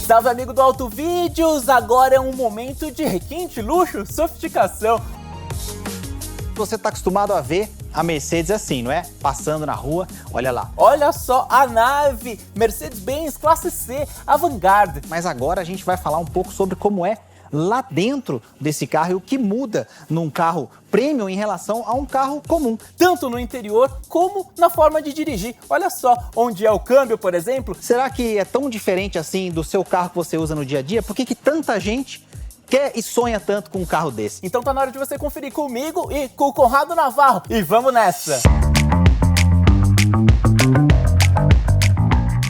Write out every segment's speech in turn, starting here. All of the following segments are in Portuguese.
Salve, amigo do Auto Vídeos! Agora é um momento de requinte, luxo, sofisticação. Você está acostumado a ver a Mercedes assim, não é? Passando na rua, olha lá. Olha só a nave, Mercedes-Benz Classe C, Avant-Garde. Mas agora a gente vai falar um pouco sobre como é lá dentro desse carro e o que muda num carro premium em relação a um carro comum. Tanto no interior como na forma de dirigir. Olha só, onde é o câmbio, por exemplo. Será que é tão diferente assim do seu carro que você usa no dia a dia? Por que tanta gente quer e sonha tanto com um carro desse? Então tá na hora de você conferir comigo e com o Conrado Navarro. E vamos nessa!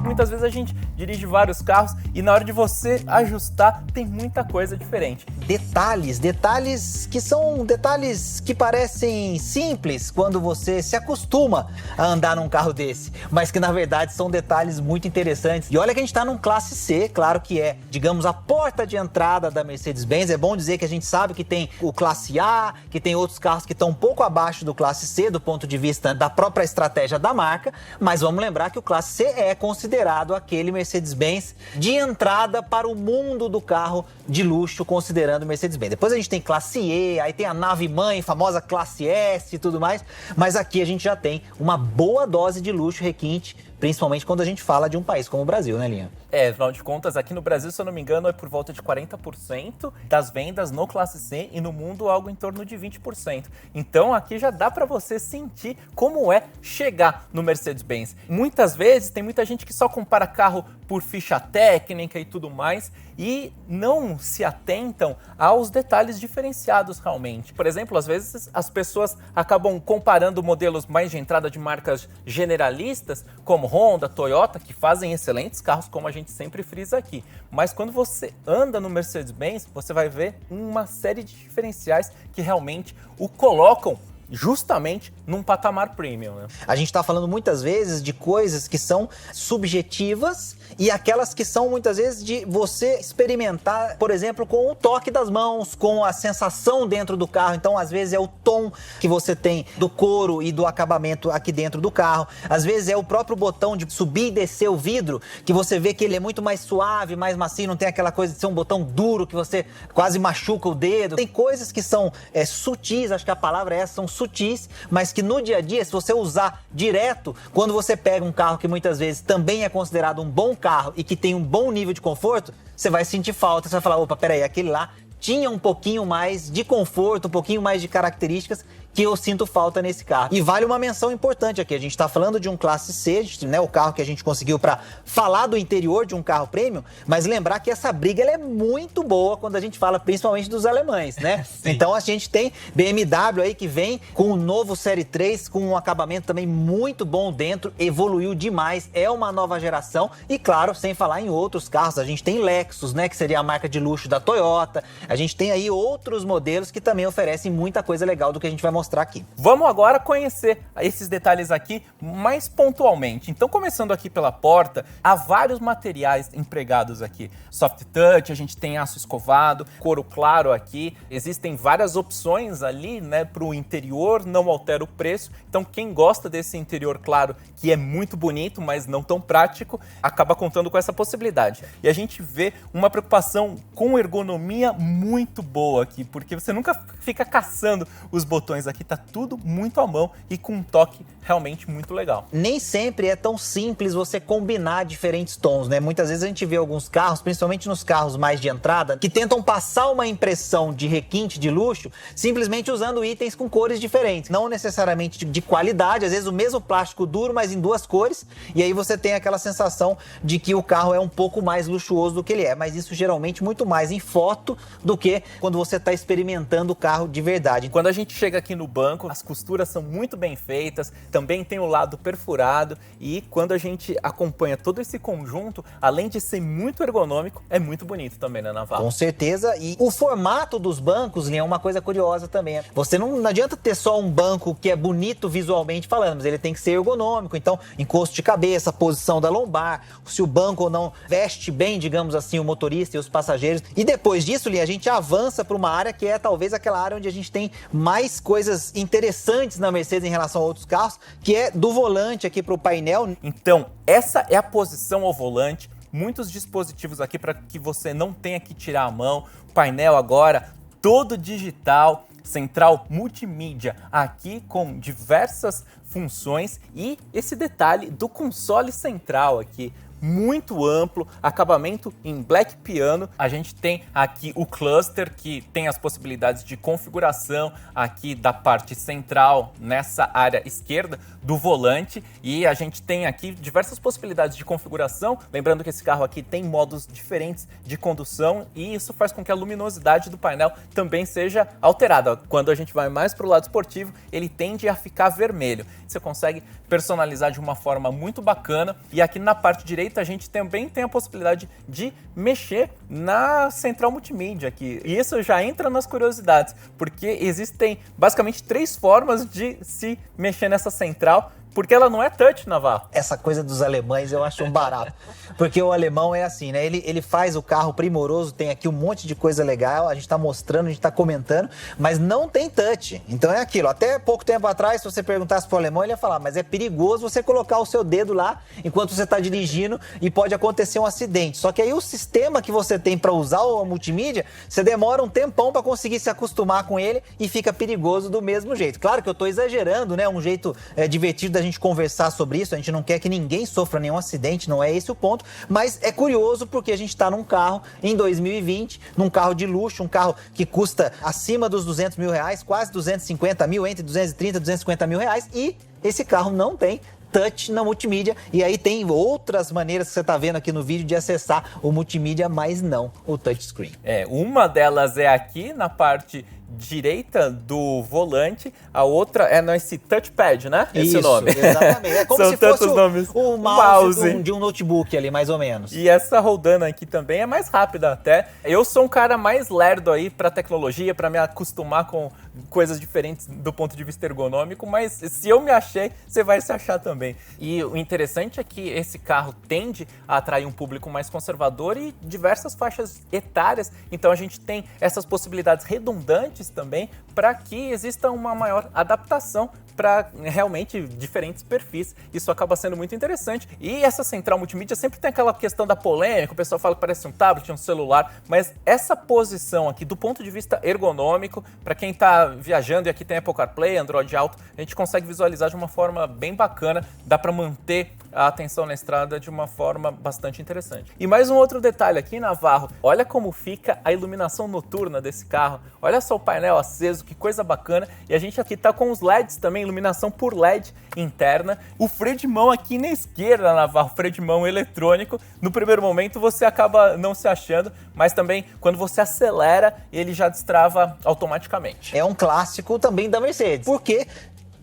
Muitas vezes a gente dirige vários carros e na hora de você ajustar tem muita coisa diferente. Detalhes que são detalhes que parecem simples quando você se acostuma a andar num carro desse, mas que na verdade são detalhes muito interessantes. E olha que a gente está num Classe C, claro que é, digamos, a porta de entrada da Mercedes-Benz. É bom dizer que a gente sabe que tem o Classe A, que tem outros carros que estão um pouco abaixo do Classe C do ponto de vista da própria estratégia da marca, mas vamos lembrar que o Classe C é considerado aquele Mercedes-Benz de entrada para o mundo do carro de luxo, considerando o Mercedes-Benz. Depois a gente tem Classe E, aí tem a nave-mãe, famosa Classe S e tudo mais, mas aqui a gente já tem uma boa dose de luxo requinte, principalmente quando a gente fala de um país como o Brasil, né, Linha? Afinal de contas, aqui no Brasil, se eu não me engano, é por volta de 40% das vendas no Classe C e no mundo algo em torno de 20%. Então aqui já dá para você sentir como é chegar no Mercedes-Benz. Muitas vezes tem muita gente que só compara carro por ficha técnica e tudo mais e não se atentam aos detalhes diferenciados realmente. Por exemplo, às vezes as pessoas acabam comparando modelos mais de entrada de marcas generalistas, como Honda, Toyota, que fazem excelentes carros, como a gente sempre frisa aqui. Mas quando você anda no Mercedes-Benz, você vai ver uma série de diferenciais que realmente o colocam justamente num patamar premium, né? A gente está falando muitas vezes de coisas que são subjetivas e aquelas que são muitas vezes de você experimentar, por exemplo, com o toque das mãos, com a sensação dentro do carro. Então, às vezes é o tom que você tem do couro e do acabamento aqui dentro do carro. Às vezes é o próprio botão de subir e descer o vidro, que você vê que ele é muito mais suave, mais macio, não tem aquela coisa de ser um botão duro que você quase machuca o dedo. Tem coisas que são sutis, acho que a palavra é essa, são sutis, mas que no dia a dia, se você usar direto, quando você pega um carro que muitas vezes também é considerado um bom carro e que tem um bom nível de conforto, você vai sentir falta, você vai falar, opa, peraí, aquele lá tinha um pouquinho mais de conforto, um pouquinho mais de características que eu sinto falta nesse carro. E vale uma menção importante aqui, a gente está falando de um Classe C, né, o carro que a gente conseguiu para falar do interior de um carro premium, mas lembrar que essa briga ela é muito boa quando a gente fala principalmente dos alemães, né? Então a gente tem BMW aí que vem com o novo Série 3, com um acabamento também muito bom dentro, evoluiu demais, é uma nova geração e claro, sem falar em outros carros, a gente tem Lexus, né, que seria a marca de luxo da Toyota, a gente tem aí outros modelos que também oferecem muita coisa legal do que a gente vai mostrar aqui. Vamos agora conhecer esses detalhes aqui mais pontualmente. Então, começando aqui pela porta, há vários materiais empregados aqui. Soft touch, a gente tem aço escovado, couro claro aqui. Existem várias opções ali, né, para o interior, não altera o preço. Então, quem gosta desse interior claro, que é muito bonito, mas não tão prático, acaba contando com essa possibilidade. E a gente vê uma preocupação com ergonomia muito boa aqui, porque você nunca fica caçando os botões aqui. Aqui tá tudo muito à mão e com um toque realmente muito legal. Nem sempre é tão simples você combinar diferentes tons, né? Muitas vezes a gente vê alguns carros, principalmente nos carros mais de entrada, que tentam passar uma impressão de requinte, de luxo, simplesmente usando itens com cores diferentes. Não necessariamente de qualidade, às vezes o mesmo plástico duro, mas em duas cores, e aí você tem aquela sensação de que o carro é um pouco mais luxuoso do que ele é, mas isso geralmente muito mais em foto do que quando você está experimentando o carro de verdade. Quando a gente chega aqui no banco, as costuras são muito bem feitas, também tem o lado perfurado e quando a gente acompanha todo esse conjunto, além de ser muito ergonômico, é muito bonito também, né, Navarro? Com certeza, e o formato dos bancos, Linha, é uma coisa curiosa também. Você não adianta ter só um banco que é bonito visualmente falando, mas ele tem que ser ergonômico, então encosto de cabeça, posição da lombar, se o banco ou não veste bem, digamos assim, o motorista e os passageiros. E depois disso, Linha, a gente avança para uma área que é talvez aquela área onde a gente tem mais coisas interessantes na Mercedes em relação a outros carros, que é do volante aqui para o painel. Então, essa é a posição ao volante, muitos dispositivos aqui para que você não tenha que tirar a mão. O painel agora todo digital, central multimídia aqui com diversas funções e esse detalhe do console central aqui. Muito amplo, acabamento em Black Piano. A gente tem aqui o cluster que tem as possibilidades de configuração aqui da parte central nessa área esquerda do volante e a gente tem aqui diversas possibilidades de configuração. Lembrando que esse carro aqui tem modos diferentes de condução e isso faz com que a luminosidade do painel também seja alterada. Quando a gente vai mais para o lado esportivo, ele tende a ficar vermelho. Você consegue personalizar de uma forma muito bacana e aqui na parte direita a gente também tem a possibilidade de mexer na central multimídia aqui. E isso já entra nas curiosidades, porque existem basicamente 3 formas de se mexer nessa central, porque ela não é touch, Navarro. Essa coisa dos alemães eu acho um barato. Porque o alemão é assim, né? Ele faz o carro primoroso, tem aqui um monte de coisa legal, a gente tá mostrando, a gente tá comentando, mas não tem touch. Então é aquilo. Até pouco tempo atrás, se você perguntasse pro alemão, ele ia falar, mas é perigoso você colocar o seu dedo lá enquanto você tá dirigindo e pode acontecer um acidente. Só que aí o sistema que você tem para usar a multimídia, você demora um tempão para conseguir se acostumar com ele e fica perigoso do mesmo jeito. Claro que eu tô exagerando, né? Um jeito divertido da gente conversar sobre isso, a gente não quer que ninguém sofra nenhum acidente, não é esse o ponto, mas é curioso porque a gente está num carro em 2020, num carro de luxo, um carro que custa acima dos 200 mil reais, quase 250 mil, entre 230 e 250 mil reais, e esse carro não tem touch na multimídia, e aí tem outras maneiras que você está vendo aqui no vídeo de acessar o multimídia, mas não o touchscreen. Uma delas é aqui na parte direita do volante, a outra é nesse touchpad, né? Esse nome. Exatamente. É como São se fosse nomes. o mouse de um notebook ali, mais ou menos. E essa roldana aqui também é mais rápida até. Eu sou um cara mais lerdo aí pra tecnologia, pra me acostumar com coisas diferentes do ponto de vista ergonômico, mas se eu me achei, você vai se achar também. E o interessante é que esse carro tende a atrair um público mais conservador e diversas faixas etárias, então a gente tem essas possibilidades redundantes também para que exista uma maior adaptação para realmente diferentes perfis. Isso acaba sendo muito interessante. E essa central multimídia sempre tem aquela questão da polêmica, o pessoal fala que parece um tablet, um celular, mas essa posição aqui do ponto de vista ergonômico, para quem está viajando e aqui tem Apple CarPlay, Android Auto, a gente consegue visualizar de uma forma bem bacana, dá para manter a atenção na estrada de uma forma bastante interessante. E mais um outro detalhe aqui, Navarro, olha como fica a iluminação noturna desse carro, olha só o painel aceso, que coisa bacana, e a gente aqui tá com os LEDs também, iluminação por LED interna, o freio de mão aqui na esquerda, Navarro, freio de mão eletrônico, no primeiro momento você acaba não se achando, mas também quando você acelera, ele já destrava automaticamente. É um clássico também da Mercedes, porque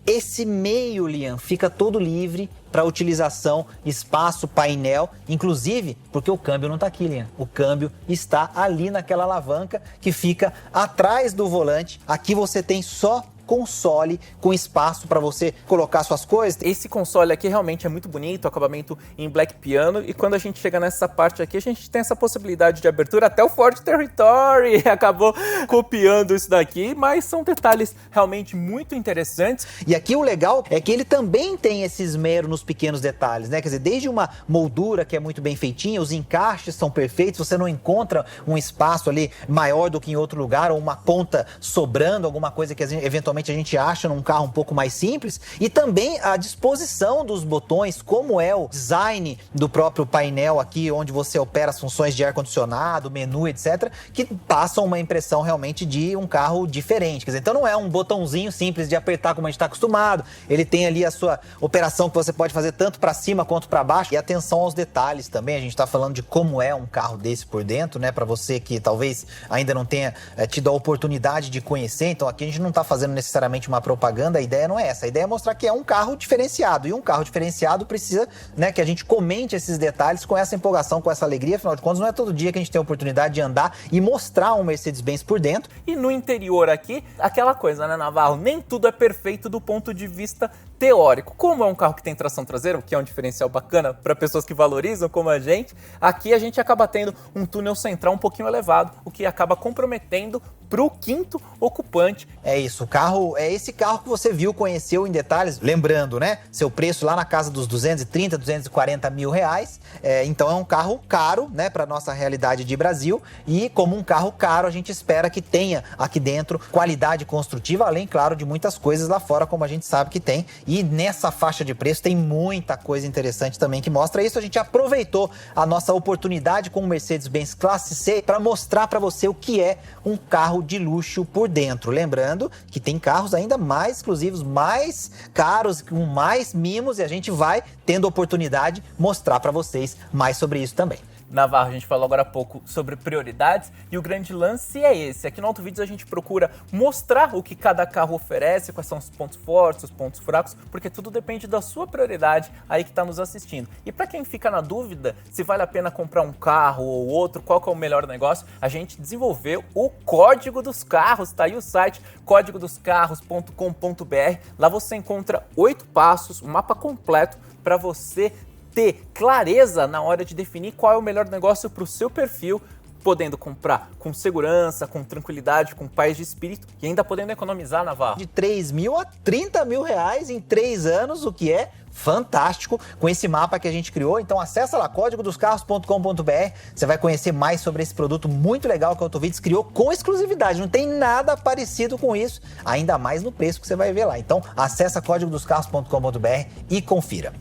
esse meio, Liam, fica todo livre para utilização, espaço, painel, inclusive porque o câmbio não está aqui, Liam. O câmbio está ali naquela alavanca que fica atrás do volante. Aqui você tem só console com espaço para você colocar suas coisas. Esse console aqui realmente é muito bonito, acabamento em Black Piano, e quando a gente chega nessa parte aqui, a gente tem essa possibilidade de abertura, até o Ford Territory acabou copiando isso daqui, mas são detalhes realmente muito interessantes. E aqui o legal é que ele também tem esse esmero nos pequenos detalhes, né? Quer dizer, desde uma moldura que é muito bem feitinha, os encaixes são perfeitos, você não encontra um espaço ali maior do que em outro lugar, ou uma ponta sobrando, alguma coisa que eventualmente a gente acha num carro um pouco mais simples, e também a disposição dos botões, como é o design do próprio painel aqui, onde você opera as funções de ar-condicionado, menu, etc., que passam uma impressão realmente de um carro diferente. Quer dizer, então não é um botãozinho simples de apertar como a gente está acostumado, ele tem ali a sua operação que você pode fazer tanto para cima quanto para baixo, e atenção aos detalhes também. A gente está falando de como é um carro desse por dentro, né, para você que talvez ainda não tenha tido a oportunidade de conhecer. Então aqui a gente não está fazendo necessariamente uma propaganda, a ideia não é essa. A ideia é mostrar que é um carro diferenciado, e um carro diferenciado precisa, né, que a gente comente esses detalhes com essa empolgação, com essa alegria. Afinal de contas, não é todo dia que a gente tem a oportunidade de andar e mostrar um Mercedes-Benz por dentro. E no interior aqui, aquela coisa, né, Navarro? Nem tudo é perfeito do ponto de vista teórico. Como é um carro que tem tração traseira, o que é um diferencial bacana para pessoas que valorizam como a gente, aqui a gente acaba tendo um túnel central um pouquinho elevado, o que acaba comprometendo para o quinto ocupante. É isso, o carro é esse carro que você viu, conheceu em detalhes, lembrando, né? Seu preço lá na casa dos 230, 240 mil reais. Então é um carro caro, né, para nossa realidade de Brasil. E como um carro caro, a gente espera que tenha aqui dentro qualidade construtiva, além, claro, de muitas coisas lá fora, como a gente sabe que tem. E nessa faixa de preço tem muita coisa interessante também que mostra isso. A gente aproveitou a nossa oportunidade com o Mercedes-Benz Classe C para mostrar para você o que é um carro de luxo por dentro. Lembrando que tem carros ainda mais exclusivos, mais caros, com mais mimos, e a gente vai tendo oportunidade de mostrar para vocês mais sobre isso também. Navarro, a gente falou agora há pouco sobre prioridades e o grande lance é esse. Aqui no Autovídeos a gente procura mostrar o que cada carro oferece, quais são os pontos fortes, os pontos fracos, porque tudo depende da sua prioridade aí que está nos assistindo. E para quem fica na dúvida se vale a pena comprar um carro ou outro, qual que é o melhor negócio, a gente desenvolveu o Código dos Carros, tá aí o site códigodoscarros.com.br. Lá você encontra 8 passos, um mapa completo para você ter clareza na hora de definir qual é o melhor negócio para o seu perfil, podendo comprar com segurança, com tranquilidade, com paz de espírito e ainda podendo economizar, Navarro. De 3 mil a 30 mil reais em 3 anos, o que é fantástico com esse mapa que a gente criou. Então acessa lá, códigodoscarros.com.br, você vai conhecer mais sobre esse produto muito legal que a Autovídeos criou com exclusividade. Não tem nada parecido com isso, ainda mais no preço que você vai ver lá. Então acessa códigodoscarros.com.br e confira.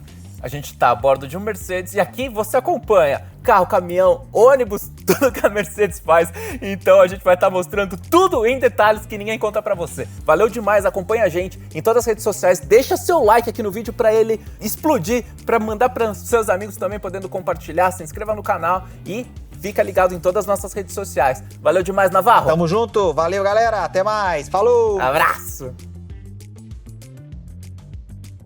A gente está a bordo de um Mercedes e aqui você acompanha carro, caminhão, ônibus, tudo que a Mercedes faz. Então a gente vai estar mostrando tudo em detalhes que ninguém conta pra você. Valeu demais, acompanha a gente em todas as redes sociais. Deixa seu like aqui no vídeo para ele explodir, para mandar para seus amigos também, podendo compartilhar, se inscreva no canal e fica ligado em todas as nossas redes sociais. Valeu demais, Navarro. Tamo junto, valeu galera, até mais, falou! Abraço!